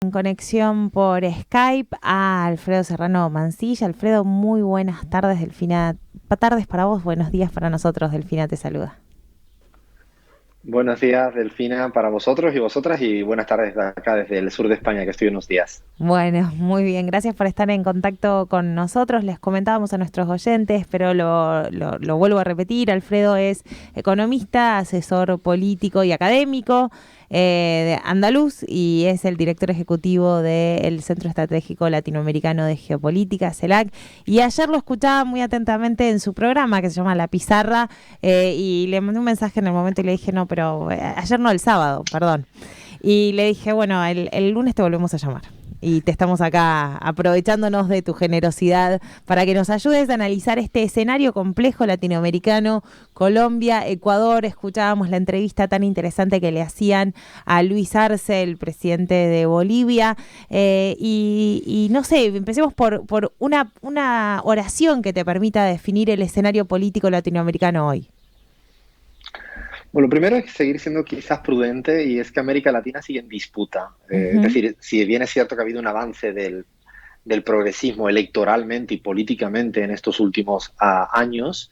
En conexión por Skype a Alfredo Serrano Mancilla. Alfredo, muy buenas tardes, Delfina. Tardes para vos, buenos días para nosotros. Delfina te saluda. Buenos días, Delfina, para vosotros y vosotras, y buenas tardes de acá desde el sur de España, que estoy unos días. Bueno, muy bien, gracias por estar en contacto con nosotros. Les comentábamos a nuestros oyentes, pero lo vuelvo a repetir. Alfredo es economista, asesor político y académico de andaluz y es el director ejecutivo del Centro Estratégico Latinoamericano de Geopolítica, CELAC. Y ayer lo escuchaba muy atentamente en su programa que se llama La Pizarra y le mandé un mensaje en el momento y le dije, no, pero ayer no, el sábado, perdón. Y le dije, bueno, el lunes te volvemos a llamar. Y te estamos acá aprovechándonos de tu generosidad para que nos ayudes a analizar este escenario complejo latinoamericano, Colombia, Ecuador. Escuchábamos la entrevista tan interesante que le hacían a Luis Arce, el presidente de Bolivia. Y no sé, empecemos por una oración que te permita definir el escenario político latinoamericano hoy. Bueno, lo primero es seguir siendo quizás prudente, y es que América Latina sigue en disputa. Es Ujú. decir, si bien es cierto que ha habido un avance del progresismo electoralmente y políticamente en estos últimos años,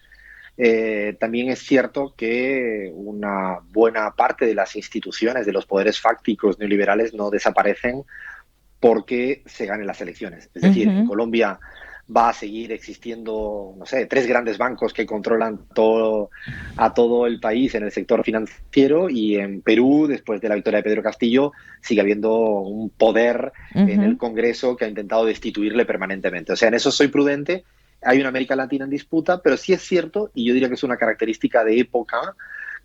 también es cierto que una buena parte de las instituciones, de los poderes fácticos neoliberales, no desaparecen porque se ganen las elecciones. Es decir, en Ujú. Colombia va a seguir existiendo, no sé, tres grandes bancos que controlan a todo el país en el sector financiero, y en Perú, después de la victoria de Pedro Castillo, sigue habiendo un poder en el Ujú. Congreso que ha intentado destituirle permanentemente. O sea, en eso soy prudente. Hay una América Latina en disputa, pero sí es cierto, y yo diría que es una característica de época,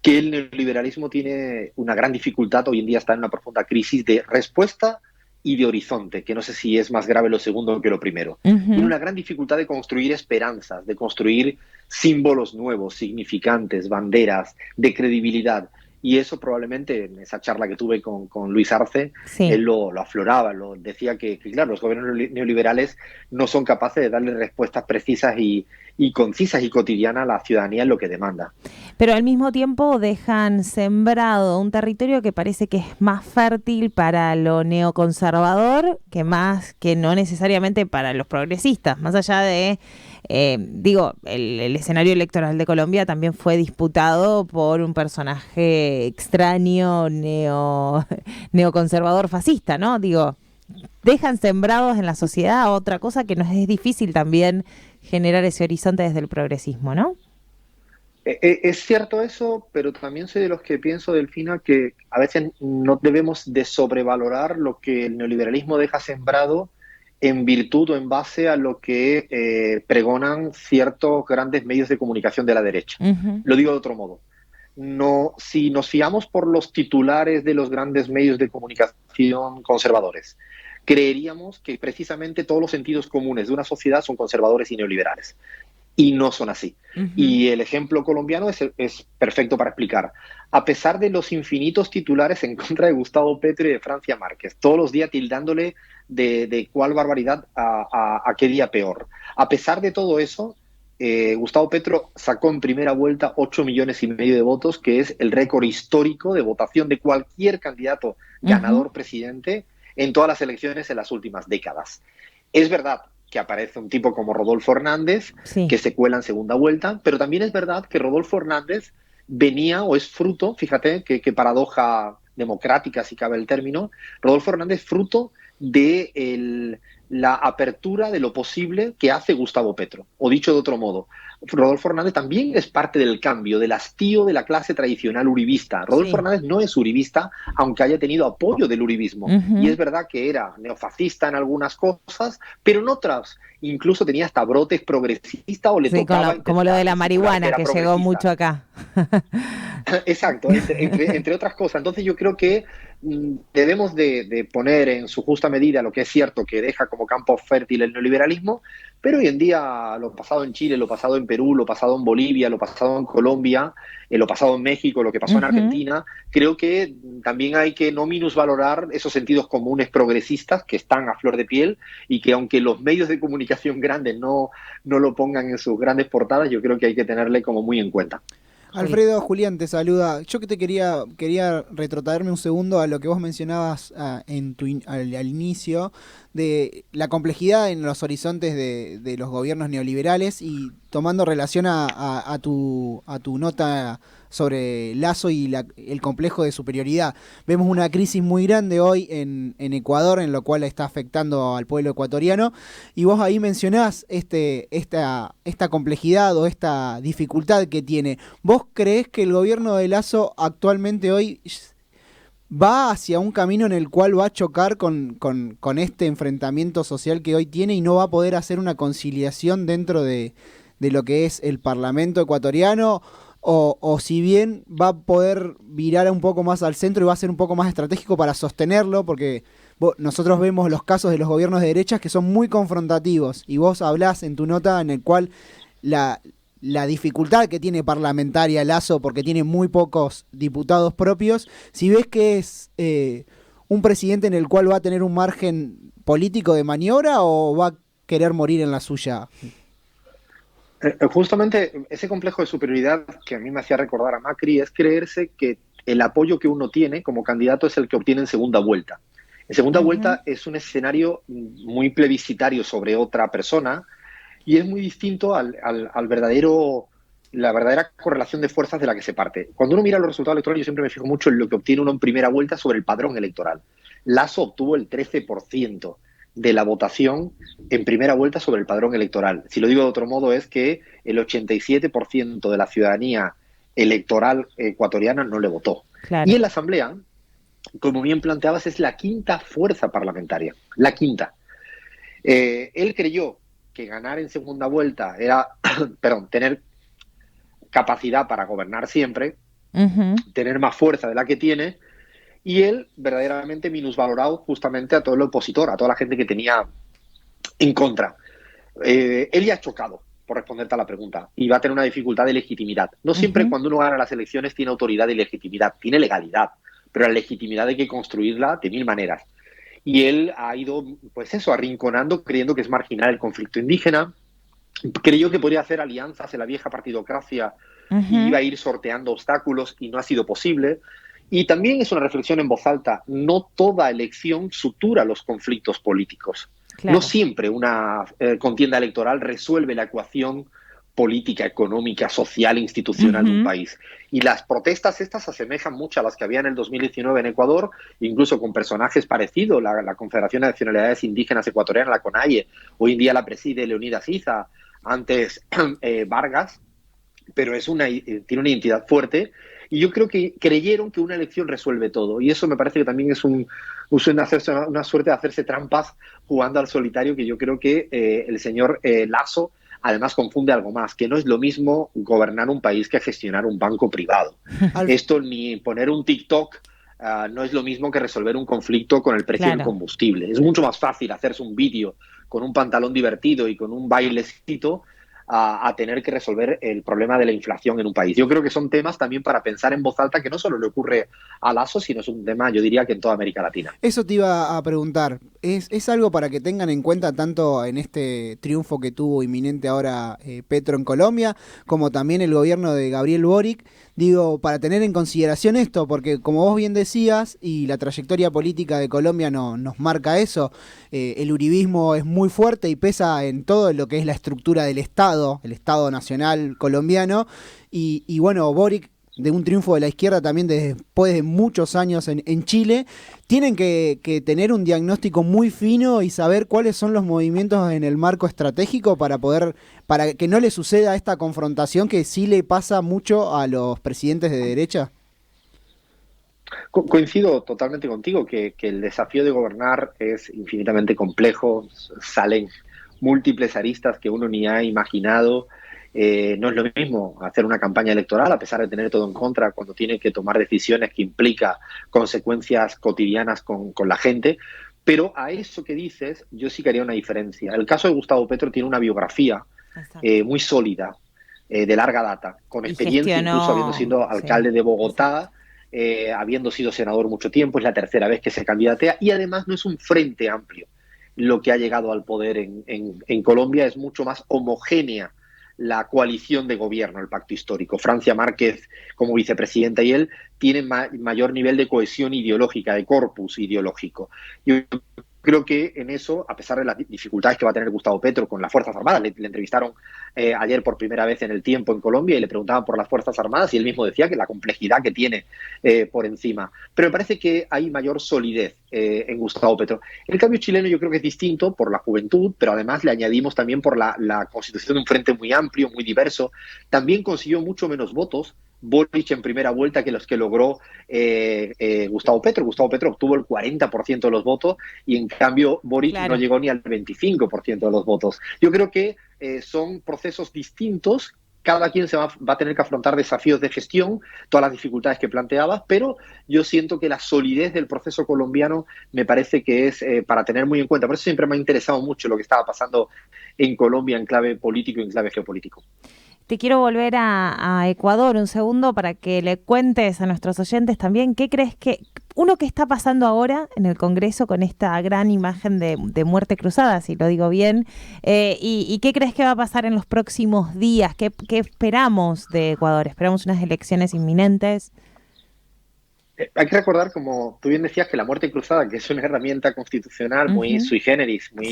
que el neoliberalismo tiene una gran dificultad. Hoy en día está en una profunda crisis de respuesta y de horizonte, que no sé si es más grave lo segundo que lo primero. Tiene Ujú. una gran dificultad de construir esperanzas, de construir símbolos nuevos, significantes, banderas, de credibilidad. Y eso probablemente en esa charla que tuve con Luis Arce, Sí. él lo afloraba, decía claro, los gobiernos neoliberales no son capaces de darle respuestas precisas y concisas y cotidianas a la ciudadanía en lo que demanda. Pero al mismo tiempo dejan sembrado un territorio que parece que es más fértil para lo neoconservador que no necesariamente para los progresistas. Más allá de, el escenario electoral de Colombia también fue disputado por un personaje extraño, neoconservador fascista, ¿no? Digo, dejan sembrados en la sociedad otra cosa que nos es difícil también generar ese horizonte desde el progresismo, ¿no? Es cierto eso, pero también soy de los que pienso, Delfina, que a veces no debemos de sobrevalorar lo que el neoliberalismo deja sembrado en virtud o en base a lo que pregonan ciertos grandes medios de comunicación de la derecha. Ujú. Lo digo de otro modo. No, si nos fiamos por los titulares de los grandes medios de comunicación conservadores, creeríamos que precisamente todos los sentidos comunes de una sociedad son conservadores y neoliberales, y no son así. Ujú. Y el ejemplo colombiano es perfecto para explicar. A pesar de los infinitos titulares en contra de Gustavo Petro y de Francia Márquez, todos los días tildándole de cuál barbaridad a qué día peor. A pesar de todo eso, Gustavo Petro sacó en primera vuelta 8,5 millones de votos, que es el récord histórico de votación de cualquier candidato Ujú. ganador presidente en todas las elecciones en las últimas décadas. Es verdad que aparece un tipo como Rodolfo Hernández, Sí. que se cuela en segunda vuelta, pero también es verdad que Rodolfo Hernández venía o es fruto, fíjate qué paradoja democrática, si cabe el término, Rodolfo Hernández fruto de la apertura de lo posible que hace Gustavo Petro. O dicho de otro modo, Rodolfo Hernández también es parte del cambio, del hastío de la clase tradicional uribista. Rodolfo Sí. Hernández no es uribista, aunque haya tenido apoyo del uribismo. Y Ujú. es verdad que era neofascista en algunas cosas, pero en otras incluso tenía hasta brotes progresistas, o le Sí, tocaba como lo de intentar la disimular que marihuana era que llegó progresista. mucho acá. Exacto, entre otras cosas. Entonces yo creo que debemos de poner en su justa medida lo que es cierto que deja como campo fértil el neoliberalismo, pero hoy en día lo pasado en Chile, lo pasado en Perú, lo pasado en Bolivia, lo pasado en Colombia, lo pasado en México, lo que pasó en Ujú. Argentina, creo que también hay que no minusvalorar esos sentidos comunes progresistas que están a flor de piel, y que aunque los medios de comunicación grandes no lo pongan en sus grandes portadas, yo creo que hay que tenerle como muy en cuenta. Alfredo, Julián te saluda. Yo que te quería retrotraerme un segundo a lo que vos mencionabas al inicio, de la complejidad en los horizontes de los gobiernos neoliberales y tomando relación a tu nota sobre Lasso y el complejo de superioridad. Vemos una crisis muy grande hoy en Ecuador, en lo cual está afectando al pueblo ecuatoriano, y vos ahí mencionás esta complejidad o esta dificultad que tiene. ¿Vos creés que el gobierno de Lasso actualmente hoy va hacia un camino en el cual va a chocar con este enfrentamiento social que hoy tiene y no va a poder hacer una conciliación dentro de lo que es el Parlamento ecuatoriano? O si bien va a poder virar un poco más al centro y va a ser un poco más estratégico para sostenerlo, porque nosotros vemos los casos de los gobiernos de derechas que son muy confrontativos, y vos hablás en tu nota en el cual la dificultad que tiene parlamentaria Lasso, porque tiene muy pocos diputados propios, si ves que es un presidente en el cual va a tener un margen político de maniobra o va a querer morir en la suya. Justamente ese complejo de superioridad que a mí me hacía recordar a Macri es creerse que el apoyo que uno tiene como candidato es el que obtiene en segunda vuelta. En segunda vuelta es un escenario muy plebiscitario sobre otra persona y es muy distinto al verdadero, la verdadera correlación de fuerzas de la que se parte. Cuando uno mira los resultados electorales, yo siempre me fijo mucho en lo que obtiene uno en primera vuelta sobre el padrón electoral. Lasso obtuvo el 13% de la votación en primera vuelta sobre el padrón electoral. Si lo digo de otro modo, es que el 87% de la ciudadanía electoral ecuatoriana no le votó. Claro. Y en la Asamblea, como bien planteabas, es la quinta fuerza parlamentaria, la quinta. Él creyó que ganar en segunda vuelta era, tener capacidad para gobernar siempre, tener más fuerza de la que tiene, y él verdaderamente minusvalorado justamente a todo el opositor, a toda la gente que tenía en contra. Él ya ha chocado, por responderte a la pregunta, y va a tener una dificultad de legitimidad. No siempre cuando uno gana las elecciones tiene autoridad y legitimidad, tiene legalidad, pero la legitimidad hay que construirla de mil maneras. Y él ha ido, pues eso, arrinconando, creyendo que es marginal el conflicto indígena, creyó que podría hacer alianzas en la vieja partidocracia y iba a ir sorteando obstáculos y no ha sido posible. Y también es una reflexión en voz alta, no toda elección sutura los conflictos políticos. Claro. No siempre una contienda electoral resuelve la ecuación política, económica, social, institucional de un país. Y las protestas estas se asemejan mucho a las que había en el 2019 en Ecuador, incluso con personajes parecidos, la Confederación de Nacionalidades Indígenas Ecuatoriana, la CONAIE, hoy en día la preside Leonidas Iza, antes Vargas, pero tiene una identidad fuerte. Y yo creo que creyeron que una elección resuelve todo. Y eso me parece que también es una suerte de hacerse trampas jugando al solitario, que yo creo que el señor Lasso además confunde algo más, que no es lo mismo gobernar un país que gestionar un banco privado. Esto ni poner un TikTok no es lo mismo que resolver un conflicto con el precio del combustible. Es mucho más fácil hacerse un vídeo con un pantalón divertido y con un bailecito a tener que resolver el problema de la inflación en un país. Yo creo que son temas también para pensar en voz alta, que no solo le ocurre a Lasso, sino es un tema, yo diría, que en toda América Latina. Eso te iba a preguntar. ¿Es algo para que tengan en cuenta tanto en este triunfo que tuvo inminente ahora Petro en Colombia, como también el gobierno de Gabriel Boric? Digo, para tener en consideración esto, porque como vos bien decías, y la trayectoria política de Colombia nos marca eso, el uribismo es muy fuerte y pesa en todo lo que es la estructura del Estado, el Estado nacional colombiano, y bueno, Boric, de un triunfo de la izquierda también después de muchos años en Chile, tienen que tener un diagnóstico muy fino y saber cuáles son los movimientos en el marco estratégico para que no le suceda esta confrontación que sí le pasa mucho a los presidentes de derecha. Coincido totalmente contigo que el desafío de gobernar es infinitamente complejo, salen múltiples aristas que uno ni ha imaginado. No es lo mismo hacer una campaña electoral, a pesar de tener todo en contra, cuando tiene que tomar decisiones que implica consecuencias cotidianas con la gente. Pero a eso que dices, yo sí que haría una diferencia. El caso de Gustavo Petro tiene una biografía muy sólida, de larga data, con experiencia, incluso habiendo sido alcalde de Bogotá, habiendo sido senador mucho tiempo, es la tercera vez que se candidatea, y además no es un frente amplio lo que ha llegado al poder en Colombia, es mucho más homogénea la coalición de gobierno, el pacto histórico. Francia Márquez como vicepresidenta y él tienen mayor nivel de cohesión ideológica, de corpus ideológico. Yo creo que en eso, a pesar de las dificultades que va a tener Gustavo Petro con las Fuerzas Armadas, le entrevistaron ayer por primera vez en El Tiempo en Colombia y le preguntaban por las Fuerzas Armadas y él mismo decía que la complejidad que tiene por encima. Pero me parece que hay mayor solidez en Gustavo Petro. En el cambio chileno yo creo que es distinto por la juventud, pero además le añadimos también por la constitución de un frente muy amplio, muy diverso. También consiguió mucho menos votos Boric en primera vuelta que los que logró Gustavo Petro. Gustavo Petro obtuvo el 40% de los votos y en cambio Boric no llegó ni al 25% de los votos. Yo creo que son procesos distintos. Cada quien va a tener que afrontar desafíos de gestión, todas las dificultades que planteaba, pero yo siento que la solidez del proceso colombiano me parece que es para tener muy en cuenta. Por eso siempre me ha interesado mucho lo que estaba pasando en Colombia en clave político y en clave geopolítico. Te quiero volver a Ecuador un segundo para que le cuentes a nuestros oyentes también qué crees que está pasando ahora en el Congreso con esta gran imagen de muerte cruzada, si lo digo bien, y qué crees que va a pasar en los próximos días, qué esperamos de Ecuador, esperamos unas elecciones inminentes. Hay que recordar, como tú bien decías, que la muerte cruzada, que es una herramienta constitucional muy sui generis, muy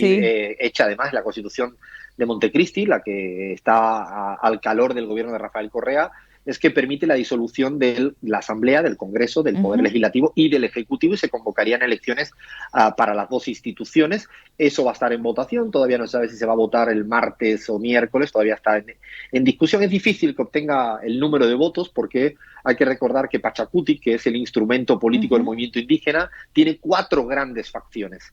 hecha además en la Constitución de Montecristi, la que está al calor del gobierno de Rafael Correa, es que permite la disolución de la Asamblea, del Congreso, del Poder Legislativo y del Ejecutivo, y se convocarían elecciones para las dos instituciones. Eso va a estar en votación, todavía no se sabe si se va a votar el martes o miércoles, todavía está en discusión. Es difícil que obtenga el número de votos porque hay que recordar que Pachacuti, que es el instrumento político del movimiento indígena, tiene 4 grandes facciones.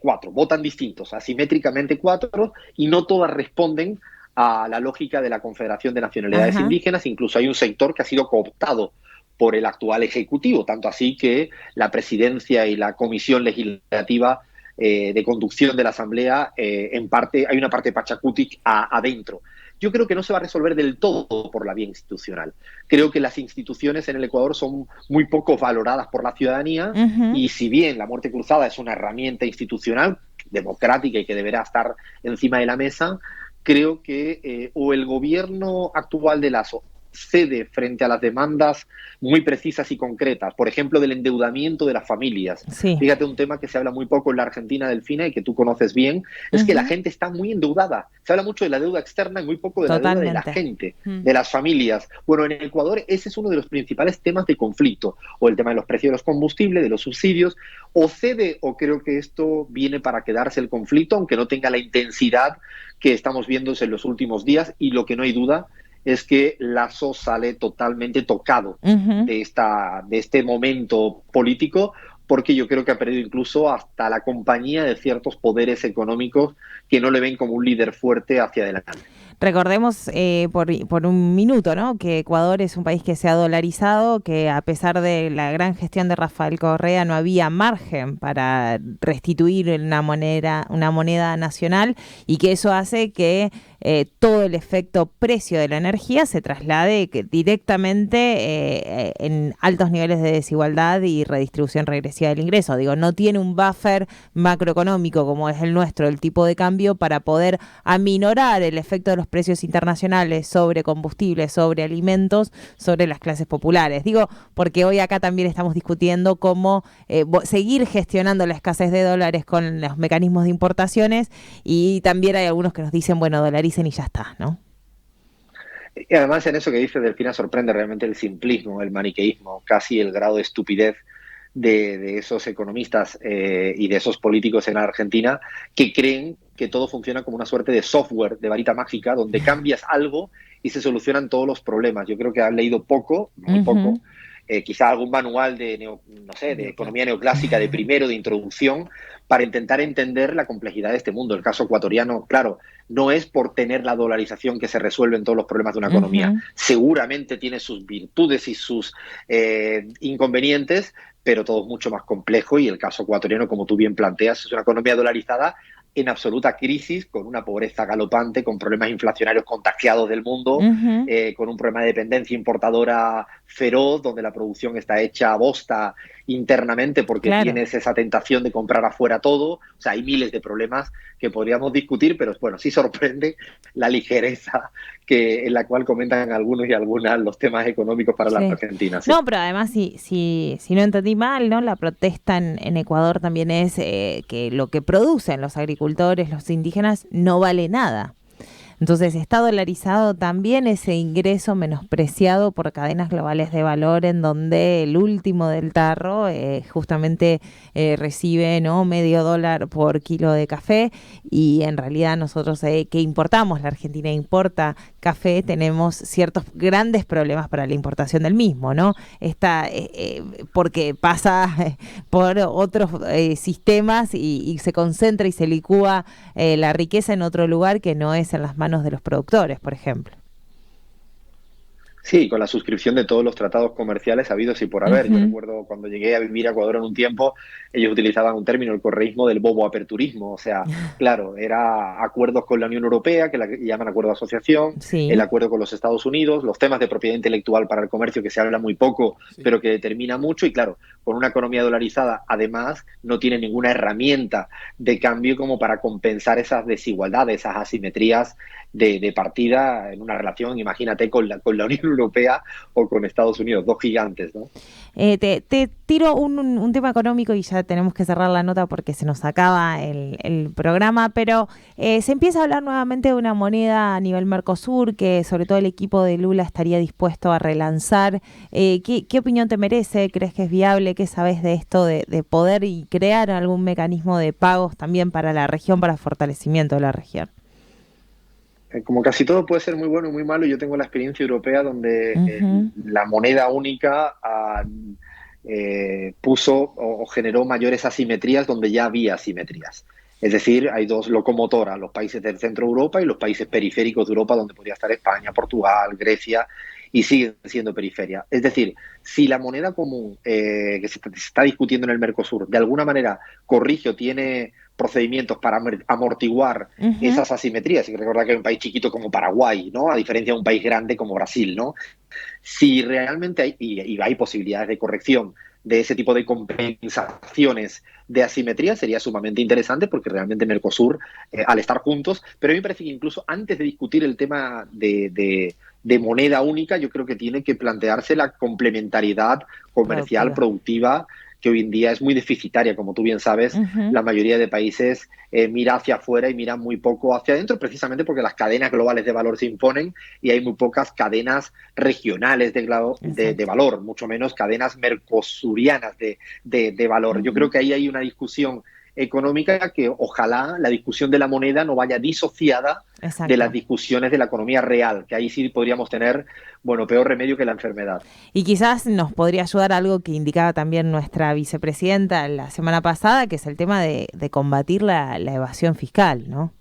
4, votan distintos, asimétricamente 4, y no todas responden a la lógica de la Confederación de Nacionalidades Indígenas. Incluso hay un sector que ha sido cooptado por el actual Ejecutivo, tanto así que la presidencia y la comisión legislativa de conducción de la Asamblea, en parte, hay una parte de Pachacutic adentro. Yo creo que no se va a resolver del todo por la vía institucional. Creo que las instituciones en el Ecuador son muy poco valoradas por la ciudadanía y si bien la muerte cruzada es una herramienta institucional democrática y que deberá estar encima de la mesa, creo que o el gobierno actual de Lasso cede frente a las demandas muy precisas y concretas, por ejemplo, del endeudamiento de las familias. Sí. Fíjate, un tema que se habla muy poco en la Argentina, Delfina, y que tú conoces bien, es que la gente está muy endeudada. Se habla mucho de la deuda externa y muy poco de la deuda de la gente, de las familias. Bueno, en Ecuador ese es uno de los principales temas de conflicto, o el tema de los precios de los combustibles, de los subsidios, o cede, o creo que esto viene para quedarse el conflicto, aunque no tenga la intensidad que estamos viendo en los últimos días, y lo que no hay duda es que Lasso sale totalmente tocado de este momento político, porque yo creo que ha perdido incluso hasta la compañía de ciertos poderes económicos que no le ven como un líder fuerte hacia adelante. Recordemos por un minuto, ¿no?, que Ecuador es un país que se ha dolarizado, que a pesar de la gran gestión de Rafael Correa no había margen para restituir una moneda nacional, y que eso hace que todo el efecto precio de la energía se traslade directamente en altos niveles de desigualdad y redistribución regresiva del ingreso. Digo, no tiene un buffer macroeconómico como es el nuestro, el tipo de cambio, para poder aminorar el efecto de los precios internacionales sobre combustibles, sobre alimentos, sobre las clases populares. Digo, porque hoy acá también estamos discutiendo cómo seguir gestionando la escasez de dólares con los mecanismos de importaciones, y también hay algunos que nos dicen, bueno, dolaricen y ya está, ¿no? Y además en eso que dice Delfina sorprende realmente el simplismo, el maniqueísmo, casi el grado de estupidez de esos economistas y de esos políticos en Argentina que creen que todo funciona como una suerte de software, de varita mágica, donde cambias algo y se solucionan todos los problemas. Yo creo que han leído poco, muy poco, quizá algún manual de economía neoclásica de primero, de introducción, para intentar entender la complejidad de este mundo. El caso ecuatoriano, claro, no es por tener la dolarización que se resuelven todos los problemas de una economía. Seguramente tiene sus virtudes y sus inconvenientes, pero todo es mucho más complejo, y el caso ecuatoriano, como tú bien planteas, es una economía dolarizada en absoluta crisis, con una pobreza galopante, con problemas inflacionarios contagiados del mundo, con un problema de dependencia importadora feroz, donde la producción está hecha a bosta internamente porque Claro. tienes esa tentación de comprar afuera todo. O sea, hay miles de problemas que podríamos discutir, pero bueno, sí sorprende la ligereza en la cual comentan algunos y algunas los temas económicos para la Sí. Argentina. Sí. No, pero además, si no entendí mal, ¿no? La protesta en Ecuador también es que lo que producen los agricultores, los indígenas, no vale nada. Entonces está dolarizado también ese ingreso menospreciado por cadenas globales de valor en donde el último del tarro justamente recibe, ¿no?, $0,5 por kilo de café, y en realidad nosotros que importamos, la Argentina importa café, tenemos ciertos grandes problemas para la importación del mismo, ¿no? Porque pasa por otros sistemas y se concentra y se licúa la riqueza en otro lugar que no es en las manos de los productores, por ejemplo. Sí, con la suscripción de todos los tratados comerciales habidos y por haber. Yo Ujú. recuerdo cuando llegué a vivir a Ecuador en un tiempo, ellos utilizaban un término, el correísmo del bobo aperturismo. O sea, claro, era acuerdos con la Unión Europea, que la llaman acuerdo de asociación, el Sí, acuerdo con los Estados Unidos, los temas de propiedad intelectual para el comercio, que se habla muy poco, Sí. pero que determina mucho. Y claro, con una economía dolarizada, además, no tiene ninguna herramienta de cambio como para compensar esas desigualdades, esas asimetrías de partida en una relación, imagínate, con la Unión Europea o con Estados Unidos, dos gigantes, ¿no? te tiro un tema económico y ya tenemos que cerrar la nota porque se nos acaba el programa, pero se empieza a hablar nuevamente de una moneda a nivel Mercosur que sobre todo el equipo de Lula estaría dispuesto a relanzar. ¿Qué opinión te merece? ¿Crees que es viable? ¿Qué sabes de esto de poder y crear algún mecanismo de pagos también para la región, para fortalecimiento de la región? Como casi todo puede ser muy bueno y muy malo, yo tengo la experiencia europea donde Ujú. la moneda única puso o generó mayores asimetrías donde ya había asimetrías. Es decir, hay dos locomotoras, los países del centro de Europa y los países periféricos de Europa, donde podría estar España, Portugal, Grecia, y siguen siendo periferia. Es decir, si la moneda común que se está discutiendo en el Mercosur de alguna manera corrige o tiene procedimientos para amortiguar Ujú. esas asimetrías, y recordar que hay un país chiquito como Paraguay, ¿no?, a diferencia de un país grande como Brasil, ¿no? Si realmente y hay posibilidades de corrección de ese tipo de compensaciones de asimetría, sería sumamente interesante porque realmente Mercosur, al estar juntos, pero a mí me parece que incluso antes de discutir el tema de moneda única, yo creo que tiene que plantearse la complementariedad comercial, Productiva. productiva, que hoy en día es muy deficitaria, como tú bien sabes, Ujú. la mayoría de países mira hacia afuera y mira muy poco hacia adentro, precisamente porque las cadenas globales de valor se imponen y hay muy pocas cadenas regionales de Exacto. valor, mucho menos cadenas mercosurianas de valor. Yo creo Ujú. que ahí hay una discusión económica que ojalá la discusión de la moneda no vaya disociada de las Exacto. discusiones de la economía real, que ahí sí podríamos tener, bueno, peor remedio que la enfermedad. Y quizás nos podría ayudar algo que indicaba también nuestra vicepresidenta la semana pasada, que es el tema de combatir la evasión fiscal, ¿no?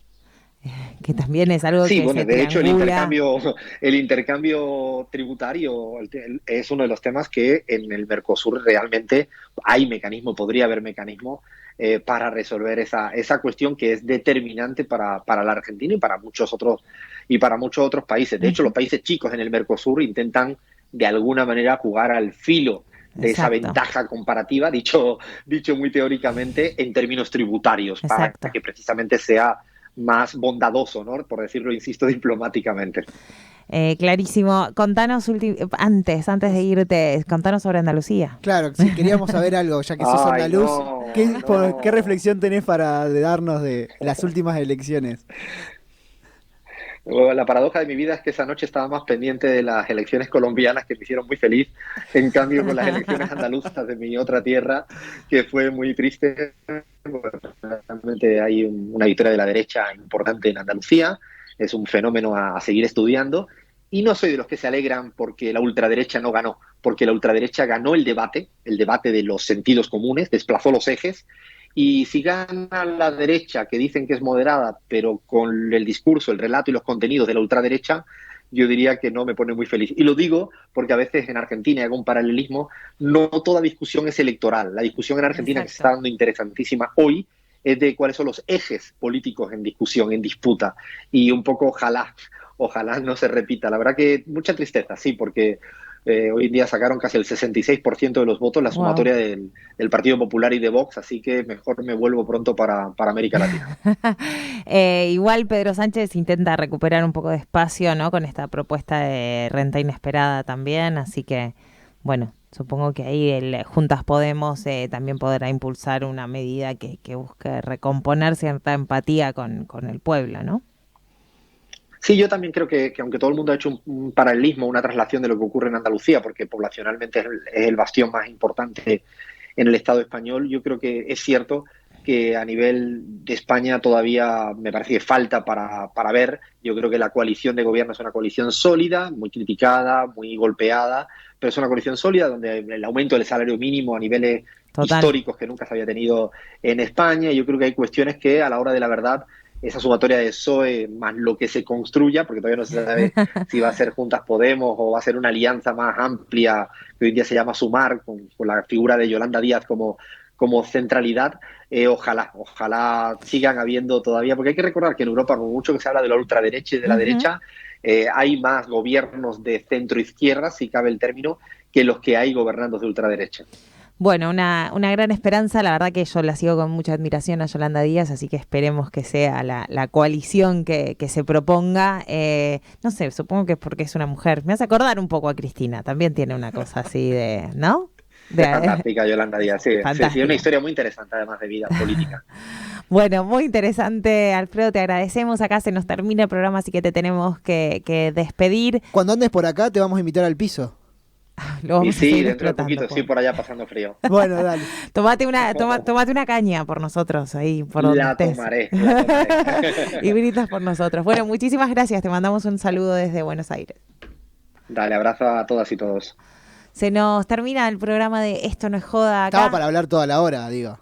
Que también es algo Sí, que bueno, se de hecho triangula. el intercambio tributario es uno de los temas que en el Mercosur realmente hay mecanismo, podría haber mecanismo para resolver esa cuestión que es determinante para la Argentina y para muchos otros países. De hecho, Ujú. los países chicos en el Mercosur intentan de alguna manera jugar al filo de esa Exacto, ventaja comparativa, dicho muy teóricamente, en términos tributarios, para exacto. que precisamente sea más bondadoso, ¿no?, por decirlo, insisto, diplomáticamente. Clarísimo. Contanos antes de irte, contanos sobre Andalucía. Claro, si queríamos saber algo, ya que sos Ay, andaluz, no, ¿qué no. reflexión tenés para darnos de las últimas elecciones? La paradoja de mi vida es que esa noche estaba más pendiente de las elecciones colombianas, que me hicieron muy feliz, en cambio con las elecciones andaluzas de mi otra tierra, que fue muy triste. Bueno, realmente hay una victoria de la derecha importante en Andalucía, es un fenómeno a seguir estudiando, y no soy de los que se alegran porque la ultraderecha no ganó, porque la ultraderecha ganó el debate de los sentidos comunes, desplazó los ejes. Y si gana la derecha, que dicen que es moderada, pero con el discurso, el relato y los contenidos de la ultraderecha, yo diría que no me pone muy feliz. Y lo digo porque a veces en Argentina, y hago un paralelismo, no toda discusión es electoral. La discusión en Argentina que se está Exacto. dando interesantísima hoy es de cuáles son los ejes políticos en discusión, en disputa. Y un poco ojalá no se repita. La verdad que mucha tristeza, sí, porque Hoy en día sacaron casi el 66% de los votos, la sumatoria del Partido Popular y de Vox, así que mejor me vuelvo pronto para América Latina. Igual Pedro Sánchez intenta recuperar un poco de espacio, ¿no? Con esta propuesta de renta inesperada también, así que, bueno, supongo que ahí el Juntas Podemos también podrá impulsar una medida que busque recomponer cierta empatía con el pueblo, ¿no? Sí, yo también creo que aunque todo el mundo ha hecho un paralelismo, una traslación de lo que ocurre en Andalucía, porque poblacionalmente es el bastión más importante en el Estado español, yo creo que es cierto que a nivel de España todavía me parece que falta para ver. Yo creo que la coalición de gobierno es una coalición sólida, muy criticada, muy golpeada, pero es una coalición sólida donde el aumento del salario mínimo a niveles Total. históricos que nunca se había tenido en España. Yo creo que hay cuestiones que a la hora de la verdad esa sumatoria de PSOE más lo que se construya, porque todavía no se sabe si va a ser Juntas Podemos o va a ser una alianza más amplia, que hoy en día se llama Sumar, con la figura de Yolanda Díaz como centralidad. Ojalá sigan habiendo todavía, porque hay que recordar que en Europa, por mucho que se habla de la ultraderecha y de la derecha, hay más gobiernos de centro-izquierda, si cabe el término, que los que hay gobernando de ultraderecha. Bueno, una gran esperanza, la verdad que yo la sigo con mucha admiración a Yolanda Díaz, así que esperemos que sea la coalición que se proponga. No sé, supongo que es porque es una mujer. Me hace acordar un poco a Cristina, también tiene una cosa así de, ¿no? Es fantástica Yolanda Díaz, sí, Fantástica. una historia muy interesante además de vida política. Bueno, muy interesante, Alfredo, te agradecemos. Acá se nos termina el programa, así que te tenemos que despedir. Cuando andes por acá te vamos a invitar al piso. Lo vamos Y a sí, seguir dentro de explotando, poquito estoy por allá pasando frío. Bueno, dale. Tomate una caña por nosotros, ahí, por donde estés. La tomaré. Y brindas por nosotros. Bueno, muchísimas gracias. Te mandamos un saludo desde Buenos Aires. Dale, abrazo a todas y todos. Se nos termina el programa de Esto no es joda acá. Estaba para hablar toda la hora, digo.